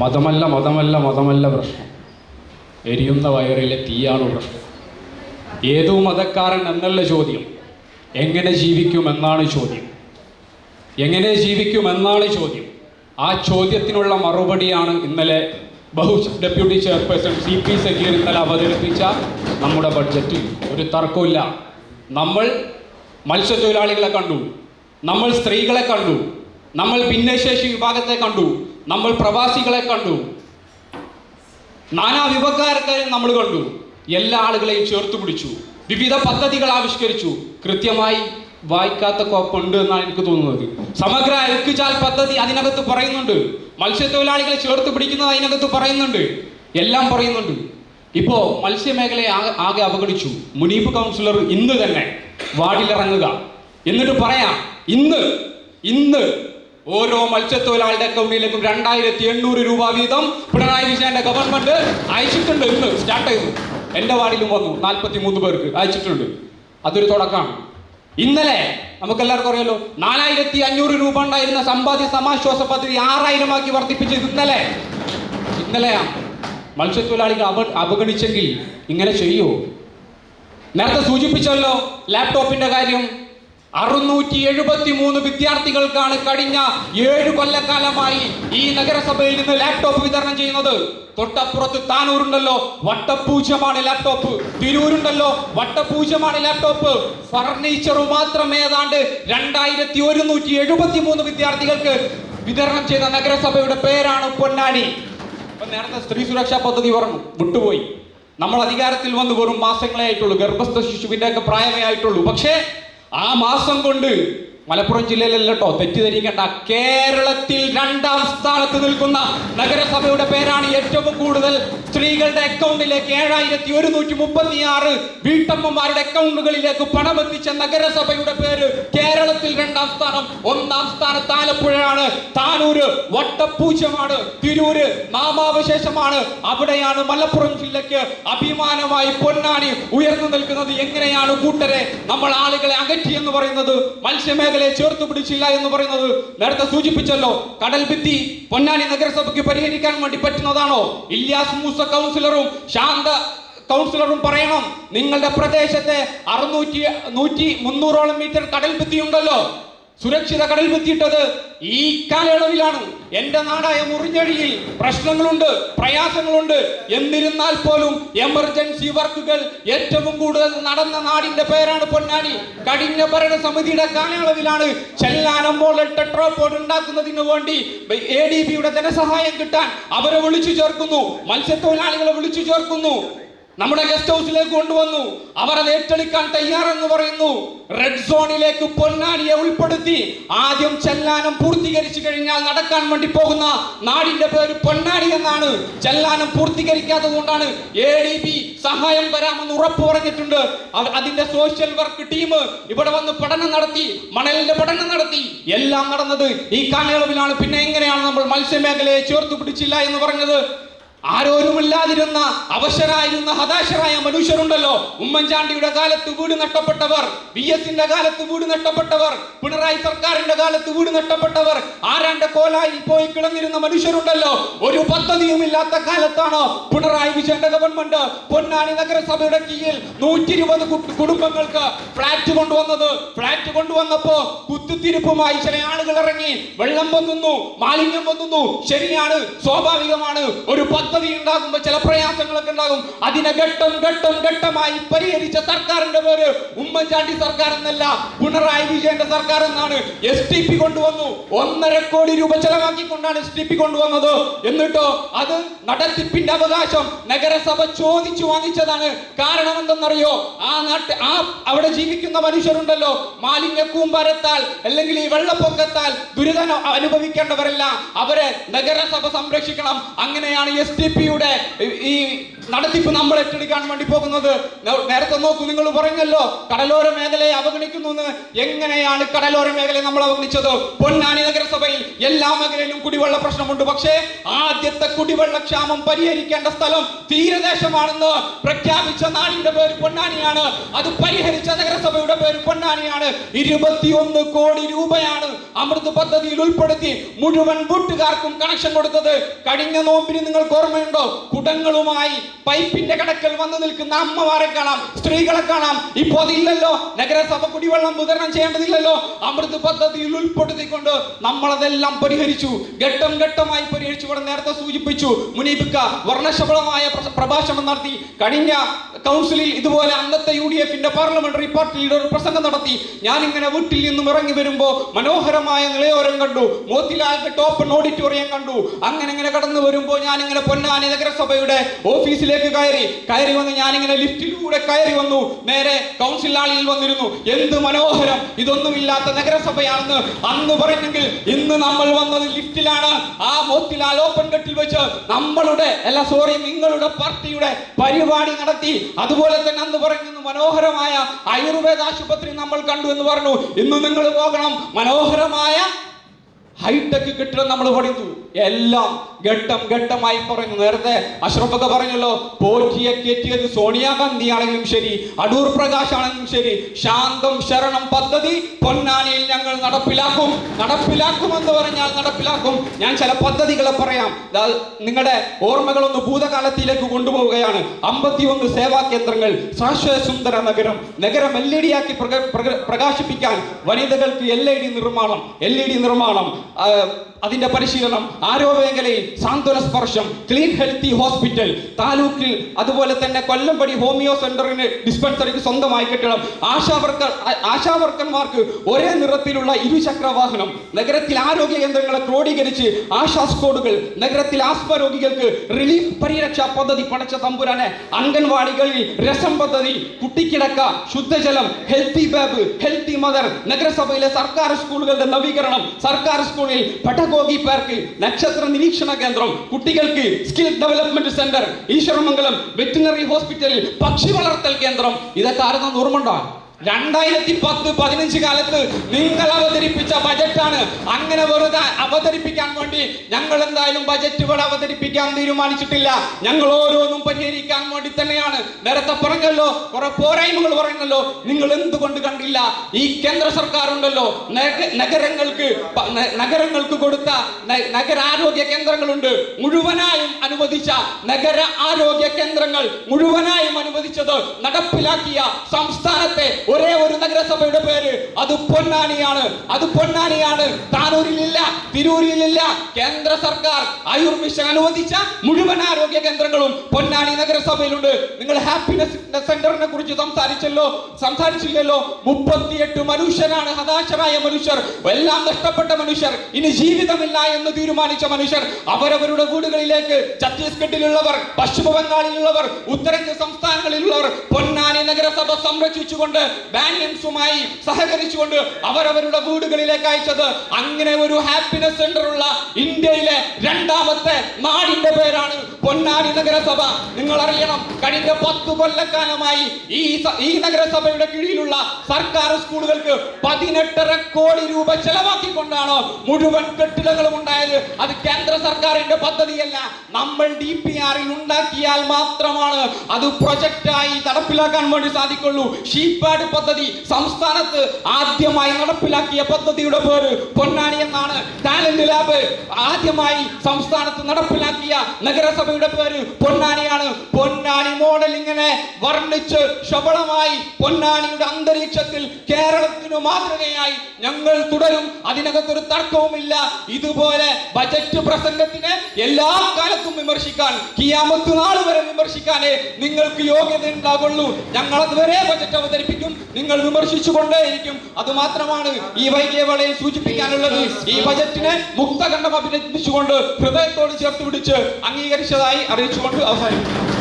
മതമല്ല മതമല്ല മതമല്ല പ്രശ്നം, എരിയുന്ന വയറിലെ തീയാണ് പ്രശ്നം. ഏതോ മതക്കാരൻ എന്നല്ല ചോദ്യം, എങ്ങനെ ജീവിക്കുമെന്നാണ് ചോദ്യം. എങ്ങനെ ജീവിക്കുമെന്നാണ് ചോദ്യം. ആ ചോദ്യത്തിനുള്ള മറുപടിയാണ് ഇന്നലെ ഡെപ്യൂട്ടി ചെയർപേഴ്സൺ CP സക്കീർ ഇന്നലെ അവതരിപ്പിച്ച നമ്മുടെ ബഡ്ജറ്റ്. ഒരു തർക്കമില്ല. നമ്മൾ മത്സ്യത്തൊഴിലാളികളെ കണ്ടു, നമ്മൾ സ്ത്രീകളെ കണ്ടു, നമ്മൾ ഭിന്നശേഷി വിഭാഗത്തെ കണ്ടു, നമ്മൾ പ്രവാസികളെ കണ്ടു, നാനാ വിഭാഗക്കാരെയും നമ്മൾ കണ്ടു. എല്ലാ ആളുകളെയും ചേർത്ത് പിടിച്ചു, വിവിധ പദ്ധതികൾ ആവിഷ്കരിച്ചു. കൃത്യമായി വായിക്കാത്ത കോപ്പുണ്ട് എന്നാണ് എനിക്ക് തോന്നുന്നത്. സമഗ്ര എൽക്കുചാൽ പദ്ധതി അതിനകത്ത് പറയുന്നുണ്ട്, മത്സ്യത്തൊഴിലാളികളെ ചേർത്ത് പിടിക്കുന്നത് അതിനകത്ത് പറയുന്നുണ്ട്, എല്ലാം പറയുന്നുണ്ട്. ഇപ്പോൾ മത്സ്യമേഖലയെ ആകെ അവഗണിച്ചു. മുനീബ് കൗൺസിലർ ഇന്ന് തന്നെ വാർഡിലിറങ്ങുക, എന്നിട്ട് പറയാം ഇന്ന് ഓരോ മത്സ്യത്തൊഴിലാളിയുടെ അക്കൗണ്ടിലേക്കും 2800 രൂപ വീതം പിണറായി വിജയന്റെ ഗവൺമെന്റ് അയച്ചിട്ടുണ്ട്. ഇന്ന് സ്റ്റാർട്ട് ചെയ്തു. എൻ്റെ വാർഡിലും വന്നു 43 പേർക്ക് അയച്ചിട്ടുണ്ട്. അതൊരു തുടക്കമാണ്. ഇന്നലെ നമുക്കെല്ലാവർക്കും അറിയാലോ, 4500 രൂപ ഉണ്ടായിരുന്ന സമ്പാദ്യ സമാശ്വാസ പദ്ധതി 6000 ആക്കി വർദ്ധിപ്പിച്ചത് ഇന്നലെയാണ്. മത്സ്യത്തൊഴിലാളികൾ അവഗണിച്ചെങ്കിൽ ഇങ്ങനെ ചെയ്യുമോ? നേരത്തെ സൂചിപ്പിച്ചല്ലോ ലാപ്ടോപ്പിന്റെ കാര്യം. 673 വിദ്യാർത്ഥികൾക്കാണ് കഴിഞ്ഞ 7 കൊല്ലക്കാലമായി ഈ നഗരസഭയിൽ നിന്ന് ലാപ്ടോപ്പ് വിതരണം ചെയ്യുന്നത്. തൊട്ടപ്പുറത്ത് താനൂരുണ്ടല്ലോ, വട്ടപൂജ്യമാണ് ലാപ്ടോപ്പ്. തിരൂരുണ്ടല്ലോ, വട്ടപൂജ്യമാണ് ലാപ്ടോപ്പ്. ഫർണിച്ചർ മാത്രം ഏതാണ്ട് 2173 വിദ്യാർത്ഥികൾക്ക് വിതരണം ചെയ്ത നഗരസഭയുടെ പേരാണ് പൊന്നാനി. അപ്പൊ നേരത്തെ സ്ത്രീ സുരക്ഷാ പദ്ധതി പറഞ്ഞു, വിട്ടുപോയി. നമ്മൾ അധികാരത്തിൽ വന്ന് വെറും മാസങ്ങളെ ആയിട്ടുള്ളൂ, ഗർഭസ്ഥ ശിശുവിന്റെ ഒക്കെ പ്രായമേ ആയിട്ടുള്ളൂ. പക്ഷേ ആ മാസം കൊണ്ട് മലപ്പുറം ജില്ലയിലല്ല കേട്ടോ, തെറ്റിദ്ധരിക്കേണ്ട, കേരളത്തിൽ 2ാം സ്ഥാനത്ത് നിൽക്കുന്ന നഗരസഭയുടെ പേരാണ്. ഏറ്റവും കൂടുതൽ സ്ത്രീകളുടെ അക്കൗണ്ടിലേക്ക് 7136 വീട്ടമ്മമാരുടെ അക്കൗണ്ടുകളിലേക്ക് പണം എത്തിച്ച നഗരസഭയുടെ പേര് കേരളത്തിൽ 2ാം സ്ഥാനം. 1ാം സ്ഥാനത്ത് ആലപ്പുഴയാണ്, താനൂര് വട്ടപൂജ്യമാണ്, തിരൂര് നാമാവശേഷമാണ്. അവിടെയാണ് മലപ്പുറം ജില്ലയ്ക്ക് അഭിമാനമായി പൊന്നാനി ഉയർന്നു നിൽക്കുന്നത്. എങ്ങനെയാണ് കൂട്ടരെ നമ്മൾ ആളുകളെ അകറ്റി എന്ന് പറയുന്നത്, മത്സ്യമേഖലയെ ചേർത്ത് പിടിച്ചില്ല എന്ന് പറയുന്നത്? നേരത്തെ സൂചിപ്പിച്ചല്ലോ, കടൽ ഭിത്തി പൊന്നാനി നഗരസഭയ്ക്ക് പരിഹരിക്കാൻ വേണ്ടി പറ്റുന്നതാണോ? ഇല്യാസ് മൂസ കൗൺസിലറും ശാന്ത കൗൺസിലറും പറയണം, നിങ്ങളുടെ പ്രദേശത്തെ 300-300ഓളം മീറ്റർ കടൽ ഭിത്തി ഉണ്ടല്ലോ, സുരക്ഷിത കടൽ ഭിത്തിയിട്ടത് ഈ കാലയളവിലാണ്. എന്റെ നാടായ മുറിഞ്ഞഴിയിൽ പ്രശ്നങ്ങളുണ്ട്, പ്രയാസങ്ങളുണ്ട്. എന്നിരുന്നാൽ പോലും എമർജൻസി വർക്കുകൾ ഏറ്റവും കൂടുതൽ നടന്ന നാടിന്റെ പേരാണ് പൊന്നാനി. കഴിഞ്ഞ ഭരണസമിതിയുടെ കാലയളവിലാണ് ചെല്ലാനം മോഡൽ ടെട്രോപോഡ് ഉണ്ടാക്കുന്നതിന് വേണ്ടി ADBയുടെ ധനസഹായം കിട്ടാൻ അവരെ വിളിച്ചു ചേർക്കുന്നു, മത്സ്യത്തൊഴിലാളികളെ വിളിച്ചു ചേർക്കുന്നു, നമ്മുടെ ഗസ്റ്റ് ഹൗസിലേക്ക് കൊണ്ടുവന്നു. അവർ അത് ഏറ്റെടുക്കാൻ തയ്യാറെന്ന് പറയുന്നു. റെഡ് സോണിലേക്ക് പൊന്നാനിയെ ഉൾപ്പെടുത്തി. ആദ്യം ചെല്ലാനം പൂർത്തീകരിച്ചു കഴിഞ്ഞാൽ നടക്കാൻ വേണ്ടി പോകുന്ന നാടിന്റെ പേര് പൊന്നാനി എന്നാണ്. ചെല്ലാനം പൂർത്തീകരിക്കാത്തത് കൊണ്ടാണ് ADB സഹായം തരാമെന്ന് ഉറപ്പ് പറഞ്ഞിട്ടുണ്ട്. അതിന്റെ സോഷ്യൽ വർക്ക് ടീം ഇവിടെ വന്ന് പഠനം നടത്തി, മണലിന്റെ പഠനം നടത്തി. എല്ലാം നടന്നത് ഈ കാലയളവിലാണ്. പിന്നെ എങ്ങനെയാണ് നമ്മൾ മത്സ്യമേഖലയെ ചേർത്ത് പിടിച്ചില്ല എന്ന് പറഞ്ഞത്? ആരോരുമില്ലാതിരുന്ന അവശരായിരുന്ന ഹതാശരായ മനുഷ്യരുണ്ടല്ലോ. ഉമ്മൻചാണ്ടിയുടെ കാലത്ത് വീട് നഷ്ടപ്പെട്ടവർ, VSന്റെ കാലത്ത് വീട് നഷ്ടപ്പെട്ടവർ, പിണറായി സർക്കാരിന്റെ കാലത്ത് വീട് നഷ്ടപ്പെട്ടവർ, ആരാന്റെ കോലായിൽ പോയി കിടന്നിരുന്ന മനുഷ്യരുണ്ടല്ലോ. ഒരു പദ്ധതിയും ഇല്ലാത്ത കാലത്താണ് പിണറായി വിജയന്റെ ഗവൺമെന്റ് പൊന്നാനി നഗരസഭയുടെ കീഴിൽ 120 കുടുംബങ്ങൾക്ക് ഫ്ലാറ്റ് കൊണ്ടുവന്നത്. ഫ്ലാറ്റ് കൊണ്ടുവന്നപ്പോ കുത്തിത്തിരിപ്പുമായി ചില ആളുകൾ ഇറങ്ങി. വെള്ളം പൊങ്ങുന്നു, മാലിന്യം പൊങ്ങുന്നു. ശരിയാണ്, സ്വാഭാവികമാണ്. ഒരു പദ്ധതി ഉണ്ടാകുമ്പോൾ ചില പ്രയാസങ്ങളൊക്കെ ഉണ്ടാകും. അതിനെ ഘട്ടമായി പരിഹരിച്ച സർക്കാരിന്റെ പേര് ഉമ്മൻചാണ്ടി സർക്കാർ എന്നല്ല, പിണറായി വിജയന്റെ സർക്കാർ എന്നാണ്. STP കൊണ്ടുവന്നു. 1.5 കോടി രൂപ ചെലവാക്കിക്കൊണ്ടാണ് STP കൊണ്ടുവന്നത്. എന്നിട്ടോ അത് നടത്തിപ്പിന്റെ അവകാശം നഗരസഭ ചോദിച്ചു വാങ്ങിച്ചതാണ്. കാരണം എന്തെന്നറിയോ? അവിടെ ജീവിക്കുന്ന മനുഷ്യരുണ്ടല്ലോ, മാലിന്യ കൂമ്പാരത്താൽ അല്ലെങ്കിൽ ഈ വെള്ളപ്പൊക്കത്താൽ ദുരിതം അനുഭവിക്കേണ്ടവരല്ല. അവരെ നഗരസഭ സംരക്ഷിക്കണം. അങ്ങനെയാണ് STPയുടെ ഈ നടത്തിപ്പ് നമ്മൾ ഏറ്റെടുക്കാൻ വേണ്ടി പോകുന്നത്. നേരത്തെ നോക്കൂ, നിങ്ങൾ പറഞ്ഞല്ലോ കടലോര മേഖലയെ അവഗണിക്കുന്നു എന്ന്. എങ്ങനെയാണ് കടലോര മേഖലയെ നമ്മൾ അവഗണിച്ചത്? പൊന്നാനി നഗരസഭയിൽ എല്ലാ മേഖലയിലും കുടിവെള്ള പ്രശ്നമുണ്ട്. പക്ഷേ ആദ്യത്തെ കുടിവെള്ള ക്ഷാമം പരിഹരിക്കേണ്ട സ്ഥലം തീരദേശമാണെന്ന് പ്രഖ്യാപിച്ച നാടിന്റെ പേര് പൊന്നാനിയാണ്. അത് പരിഹരിച്ച നഗരസഭയുടെ പേര് പൊന്നാനിയാണ്. 21 കോടി രൂപയാണ് അമൃത് പദ്ധതിയിൽ ഉൾപ്പെടുത്തി മുഴുവൻ വീട്ടുകാർക്കും കണക്ഷൻ കൊടുത്തത്. കഴിഞ്ഞ നോമ്പിന് നിങ്ങൾക്ക് ഓർമ്മയുണ്ടോ? കുടങ്ങളുമായി പൈപ്പിന്റെ കടക്കൽ വന്നു നിൽക്കുന്ന അമ്മമാരെ കാണാം, സ്ത്രീകളെ കാണാം. ഇപ്പോ അതില്ലല്ലോ. നഗരസഭ കുടിവെള്ളം വിതരണം ചെയ്യേണ്ടതില്ലല്ലോ. അമൃത് പദ്ധതിയിൽ ഉൾപ്പെടുത്തിക്കൊണ്ട് നമ്മളതെല്ലാം പരിഹരിച്ചു, ഘട്ടം ഘട്ടമായി പരിഹരിച്ചു. ഇവിടെ നേരത്തെ സൂചിപ്പിച്ചു, മുനീബിക്ക വർണ്ണശബളമായ പ്രഭാഷണം നടത്തി. കഴിഞ്ഞ കൗൺസിലിൽ ഇതുപോലെ അന്നത്തെ UDF പാർലമെന്ററി പാർട്ടിയുടെ ഒരു പ്രസംഗം നടത്തി. ഞാനിങ്ങനെ വീട്ടിൽ നിന്നും ഇറങ്ങി വരുമ്പോ മനോഹരമായ നിളയോരം കണ്ടു, മോത്തിലാൽ ഓപ്പൺ ഓഡിറ്റോറിയം കണ്ടു. അങ്ങനെ കടന്നു വരുമ്പോ ഞാനിങ്ങനെ പൊന്നാനി നഗരസഭയുടെ ഓഫീസിലേക്ക് കയറി വന്ന് ഞാനിങ്ങനെ ലിഫ്റ്റിലൂടെ കയറി വന്നു. നേരെ കൗൺസിൽ ഹാളിൽ വന്നിരുന്നു. എന്ത് മനോഹരം, ഇതൊന്നുമില്ലാത്ത നഗരസഭയാണെന്ന് അന്ന് പറഞ്ഞെങ്കിൽ ഇന്ന് നമ്മൾ വന്നത് ലിഫ്റ്റിലാണ്. ആ മോത്തിലാൽ ഓപ്പൺ ഗട്ടിൽ വെച്ച് നിങ്ങളുടെ പാർട്ടിയുടെ പരിപാടി നടത്തി. അതുപോലെ തന്നെ അന്ന് പറയുന്നു മനോഹരമായ ആയുർവേദ ആശുപത്രി നമ്മൾ കണ്ടു എന്ന് പറഞ്ഞു. ഇന്ന് നിങ്ങൾ പോകണം, മനോഹരമായ ഹൈടെക് കെട്ടിടം നമ്മൾ പഠിച്ചു. എല്ലാം ഘട്ടം ഘട്ടമായി പറഞ്ഞു. നേരത്തെ അഷ്റഫൊക്കെ പറഞ്ഞല്ലോ, പോറ്റിയെ കയറ്റിയത് സോണിയാഗാന്ധി ആണെങ്കിലും ശരി, അടൂർ പ്രകാശ് ആണെങ്കിലും ശരി, ശാന്തം ശരണം പദ്ധതി പൊന്നാനിയിൽ ഞങ്ങൾ നടപ്പിലാക്കുമെന്ന് പറഞ്ഞാൽ നടപ്പിലാക്കും. ഞാൻ ചില പദ്ധതികളെ പറയാം. നിങ്ങളുടെ ഓർമ്മകളൊന്ന് ഭൂതകാലത്തിലേക്ക് കൊണ്ടുപോവുകയാണ്. 51 സേവാ കേന്ദ്രങ്ങൾ, സാശ്വതസുന്ദര നഗരം LED ആക്കി പ്രകാശിപ്പിക്കാൻ വനിതകൾക്ക് LED നിർമ്മാണം, അതിന്റെ പരിശീലനം, ആരോഗ്യ മേഖലയിൽ സാന്ത്വന സ്പർശം, ക്ലീൻ ഹെൽത്തി ഹോസ്പിറ്റൽ, താലൂക്കിൽ അതുപോലെ തന്നെ കൊല്ലംപടി ഹോമിയോ സെന്ററിന് ഡിസ്പെൻസറിക്ക് സ്വന്തമായി കെട്ടിടം, ആശാവർക്കർമാർക്ക് ഒരേ നിറത്തിലുള്ള ഇരുചക്ര വാഹനം, നഗരത്തിൽ ആരോഗ്യ കേന്ദ്രങ്ങളെ ക്രോഡീകരിച്ച് ആശാ സ്ക്വാഡുകൾ, നഗരത്തിൽ ആസ്മ രോഗികൾക്ക് റിലീഫ് പരിരക്ഷാ പദ്ധതി പടച്ച തമ്പുരാനെ, അംഗൻവാടികളിൽ രസം പദ്ധതി, കുട്ടിക്കിടക്ക, ശുദ്ധജലം, ഹെൽത്തി ബാബ്, ഹെൽത്തി മദർ, നഗരസഭയിലെ സർക്കാർ സ്കൂളുകളുടെ നവീകരണം, സർക്കാർ സ്കൂളിൽ പെഡഗോഗി പാർക്ക്, നക്ഷത്ര നിരീക്ഷണ കേന്ദ്രം, കുട്ടികൾക്ക് skill development centre, Eeswaramangalam veterinary ഹോസ്പിറ്റലിൽ പക്ഷി വളർത്തൽ കേന്ദ്രം. ഇതൊക്കെ ആരെന്ന് ഓർമ്മയുണ്ടോ? 2010-15 കാലത്ത് നിങ്ങൾ അവതരിപ്പിച്ച ബജറ്റാണ്. അങ്ങനെ വെറുതെ അവതരിപ്പിക്കാൻ വേണ്ടി ഞങ്ങൾ എന്തായാലും ബജറ്റ് ഇവിടെ അവതരിപ്പിക്കാൻ തീരുമാനിച്ചിട്ടില്ല. ഞങ്ങൾ ഓരോന്നും പരിഹരിക്കാൻ വേണ്ടി തന്നെയാണ്. നേരത്തെ പറഞ്ഞല്ലോ, കുറെ പോരായ്മകൾ പറഞ്ഞല്ലോ. നിങ്ങൾ എന്തുകൊണ്ട് കണ്ടില്ല? ഈ കേന്ദ്ര സർക്കാർ ഉണ്ടല്ലോ, നഗരങ്ങൾക്ക് കൊടുത്ത നഗരാരോഗ്യ കേന്ദ്രങ്ങളുണ്ട്, മുഴുവനായും അനുവദിച്ച നഗര ആരോഗ്യ കേന്ദ്രങ്ങൾ മുഴുവനായും അനുവദിച്ചത് നടപ്പിലാക്കിയ സംസ്ഥാനത്തെ ഒരേ ഒരു നഗരസഭയുടെ പേര് അത് പൊന്നാനിയാണ്. താനൂരിലില്ല, തിരൂരിലില്ല. കേന്ദ്ര സർക്കാർ ആയുർ മിഷൻ അനുവദിച്ച മുഴുവൻ ആരോഗ്യ കേന്ദ്രങ്ങളും പൊന്നാനി നഗരസഭയിലുണ്ട്. നിങ്ങൾ ഹാപ്പിനെസ് സെന്ററിനെ കുറിച്ച് സംസാരിച്ചില്ലല്ലോ. 38 മനുഷ്യരാണ് ഹതാശരായ മനുഷ്യർ, എല്ലാം നഷ്ടപ്പെട്ട മനുഷ്യർ, ഇനി ജീവിതമില്ല എന്ന് തീരുമാനിച്ച മനുഷ്യർ. അവരവരുടെ വീടുകളിലേക്ക് ഛത്തീസ്ഗഡിലുള്ളവർ, പശ്ചിമ ബംഗാളിലുള്ളവർ, ഉത്തരേന്ത്യ സംസ്ഥാനങ്ങളിലുള്ളവർ പൊന്നാനി നഗരസഭ സംരക്ഷിച്ചുകൊണ്ട് ബാനിയൻസുമായി സഹകരിച്ചുകൊണ്ട് അവരവരുടെ വീടുകളിലേക്ക് അയച്ചത്. അങ്ങനെ ഒരു ഹാപ്പിനെസ് സെന്റർ ഉള്ള ഇന്ത്യയിലെ 2ാമത്തെ നാടിന്റെ പേരാണ് പൊന്നാനി നഗരസഭ. നിങ്ങൾ അറിയണം, കഴിഞ്ഞ 10 കൊല്ലക്കാലമായി ഈ നഗരസഭയുടെ കീഴിലുള്ള സർക്കാർ സ്കൂളുകൾക്ക് 18.5 കോടി രൂപ ചെലവാക്കിക്കൊണ്ടാണ് മുഴുവൻ കെട്ടിടങ്ങളും ഉണ്ടായത്. അത് കേന്ദ്ര സർക്കാരിന്റെ പദ്ധതിയല്ല, നമ്മൾ DPR-ൽ ഉണ്ടാക്കിയാൽ മാത്രമാണ് അത് പ്രൊജക്റ്റായി നടപ്പിലാക്കാൻ വേണ്ടി സാധിക്കുള്ളൂ. ഷീപ്പാഡ് പദ്ധതി സംസ്ഥാനത്ത് ആദ്യമായി നടപ്പിലാക്കിയ പദ്ധതിയുടെ പേര് പൊന്നാനി എന്നാണ്. ടാലന്റ് ലാബ് ആദ്യമായി സംസ്ഥാനത്ത് നടപ്പിലാക്കിയ നഗരസഭയുടെ പേര് പൊന്നാനിയാണ്. പൊന്നാനി മോഡൽ ഇങ്ങനെ വർണ്ണിച്ച് ശബളമായി പൊന്നാനിയുടെ അന്തരീക്ഷത്തിൽ കേരളത്തിനു മാതൃകയായി ഞങ്ങൾ തുടരും. അതിനകത്തൊരു തർക്കവുമില്ല. ഇതുപോലെ ബജറ്റ് പ്രസംഗത്തിന് എല്ലാ കാലത്തും വിമർശിക്കാൻ, കിയാമത്ത് നാൾ വരെ വിമർശിക്കാനേ നിങ്ങൾക്ക് യോഗ്യത ഉണ്ടാകുള്ളൂ. ഞങ്ങൾ അതുവരെ ബജറ്റ് അവതരിപ്പിക്കും, നിങ്ങൾ വിമർശിച്ചുകൊണ്ടേയിരിക്കും. അതുമാത്രമാണ് ഈ വൈകിയ വേളയിൽ സൂചിപ്പിക്കാനുള്ളത്. ഈ ബജറ്റിനെ മുക്തകണ്ഠം അഭിനന്ദിച്ചുകൊണ്ട് ഹൃദയത്തോട് ചേർത്ത് പിടിച്ച് അംഗീകരിച്ചതായി അറിയിച്ചുകൊണ്ട് അവസാനിക്കും.